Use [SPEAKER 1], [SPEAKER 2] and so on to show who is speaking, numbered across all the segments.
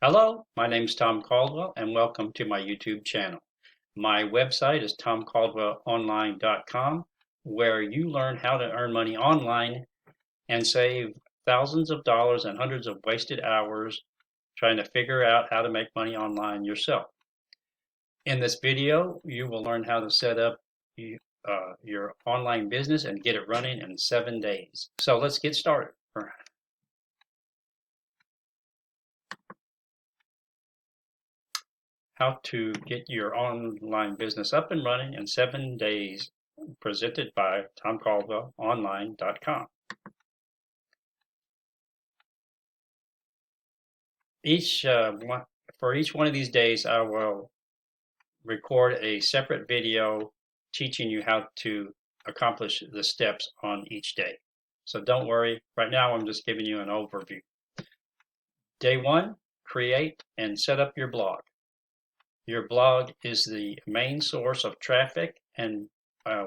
[SPEAKER 1] Hello, my name is Tom Caldwell and welcome to my YouTube channel. My website is tomcaldwellonline.com, where you learn how to earn money online and save thousands of dollars and hundreds of wasted hours trying to figure out how to make money online yourself. In this video, you will learn how to set up your online business and get it running in 7 days. So let's get started. How to get your online business up and running in 7 days, presented by tomcaldwellonline.com. For each one of these days, I will record a separate video teaching you how to accomplish the steps on each day. So don't worry, right now I'm just giving you an overview. Day 1, create and set up your blog. Your blog is the main source of traffic and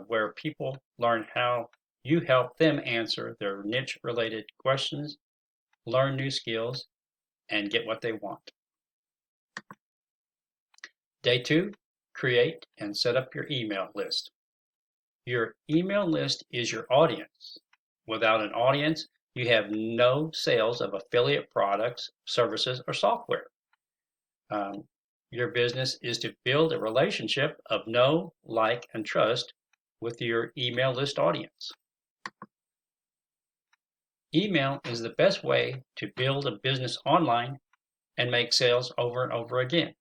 [SPEAKER 1] where people learn how you help them answer their niche-related questions, learn new skills, and get what they want. Day 2, create and set up your email list. Your email list is your audience. Without an audience, you have no sales of affiliate products, services, or software. Your business is to build a relationship of know, like, and trust with your email list audience. Email is the best way to build a business online and make sales over and over again.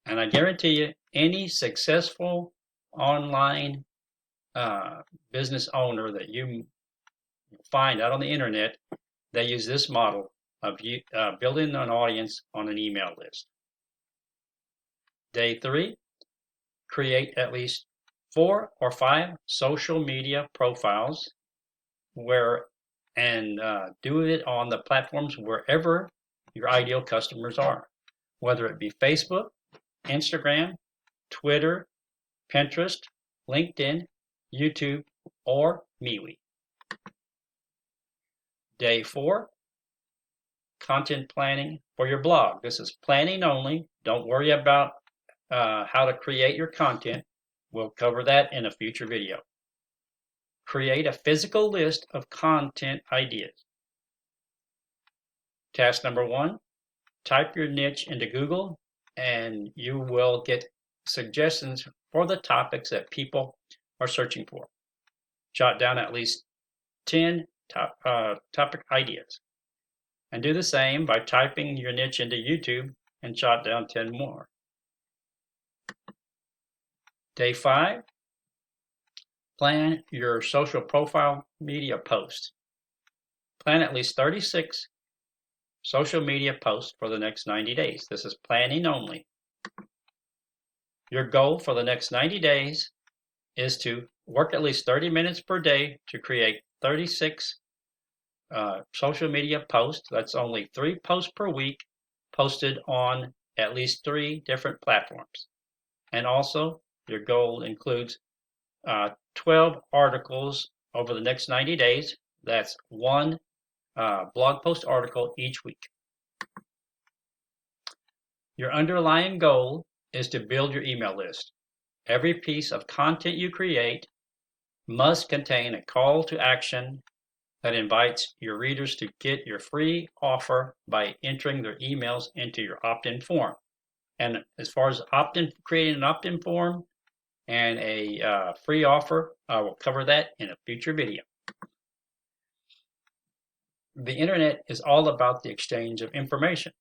[SPEAKER 1] And I guarantee you, any successful online business owner that you find out on the internet, they use this model of building an audience on an email list. Day 3, create at least 4 or 5 social media profiles and do it on the platforms wherever your ideal customers are, whether it be Facebook, Instagram, Twitter, Pinterest, LinkedIn, YouTube, or MeWe. Day 4, content planning for your blog. This is planning only. Don't worry about how to create your content. We'll cover that in a future video. Create a physical list of content ideas. Task number 1, type your niche into Google and you will get suggestions for the topics that people are searching for. Jot down at least 10 topic ideas. And do the same by typing your niche into YouTube and jot down 10 more. Day 5, plan your social profile media posts. Plan at least 36 social media posts for the next 90 days. This is planning only. Your goal for the next 90 days is to work at least 30 minutes per day to create 36 social media posts. That's only 3 posts per week posted on at least 3 different platforms. And also, your goal includes 12 articles over the next 90 days. That's 1 blog post article each week. Your underlying goal is to build your email list. Every piece of content you create must contain a call to action that invites your readers to get your free offer by entering their emails into your opt-in form. And as far as creating an opt-in form and a free offer, I will cover that in a future video. The internet is all about the exchange of information.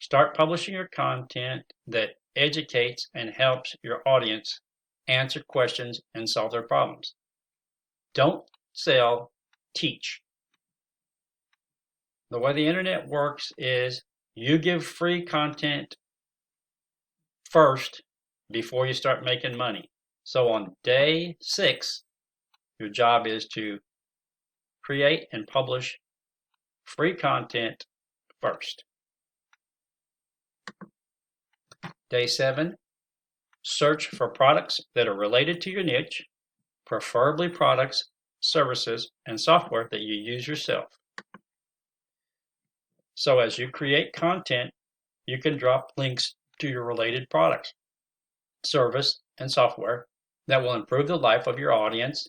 [SPEAKER 1] Start publishing your content that educates and helps your audience answer questions and solve their problems. Don't sell, teach. The way the internet works is you give free content first before you start making money. So on day 6, your job is to create and publish free content first. Day 7, search for products that are related to your niche, preferably products, services, and software that you use yourself. So as you create content, you can drop links to your related products, service, and software that will improve the life of your audience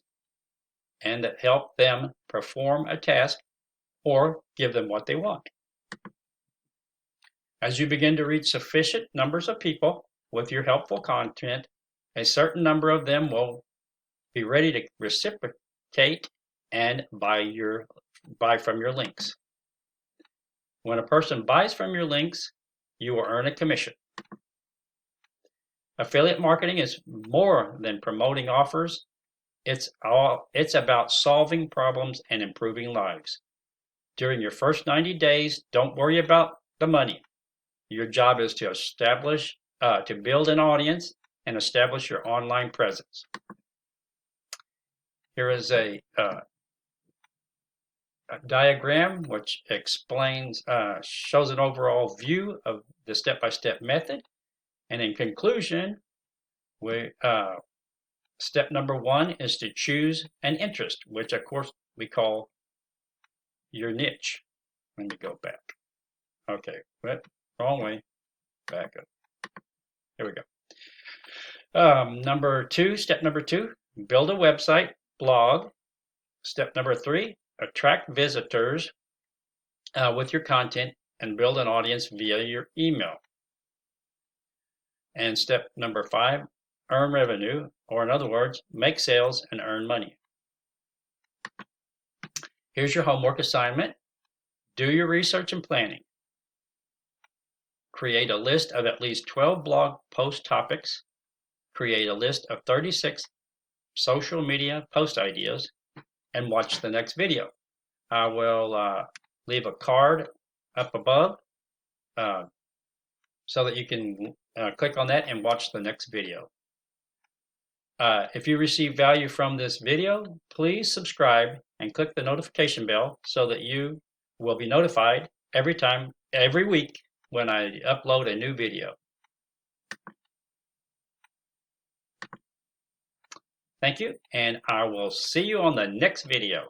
[SPEAKER 1] and that help them perform a task or give them what they want. As you begin to reach sufficient numbers of people with your helpful content, a certain number of them will be ready to reciprocate and buy from your links. When a person buys from your links, you will earn a commission. Affiliate marketing is more than promoting offers. It's about solving problems and improving lives. During your first 90 days, don't worry about the money. Your job is to build an audience and establish your online presence. Here is a diagram which shows an overall view of the step-by-step method. And in conclusion, step number 1 is to choose an interest, which of course we call your niche. Let me go back. Okay, wrong way. Back up. Here we go. Step number 2, build a website, blog. Step number 3, attract visitors with your content and build an audience via your email. And step number 5, earn revenue, or in other words, make sales and earn money. Here's your homework assignment. Do your research and planning. Create a list of at least 12 blog post topics. Create a list of 36 social media post ideas and watch the next video. I will leave a card up above so that you can click on that and watch the next video. If you receive value from this video, please subscribe and click the notification bell so that you will be notified every week when I upload a new video. Thank you, and I will see you on the next video.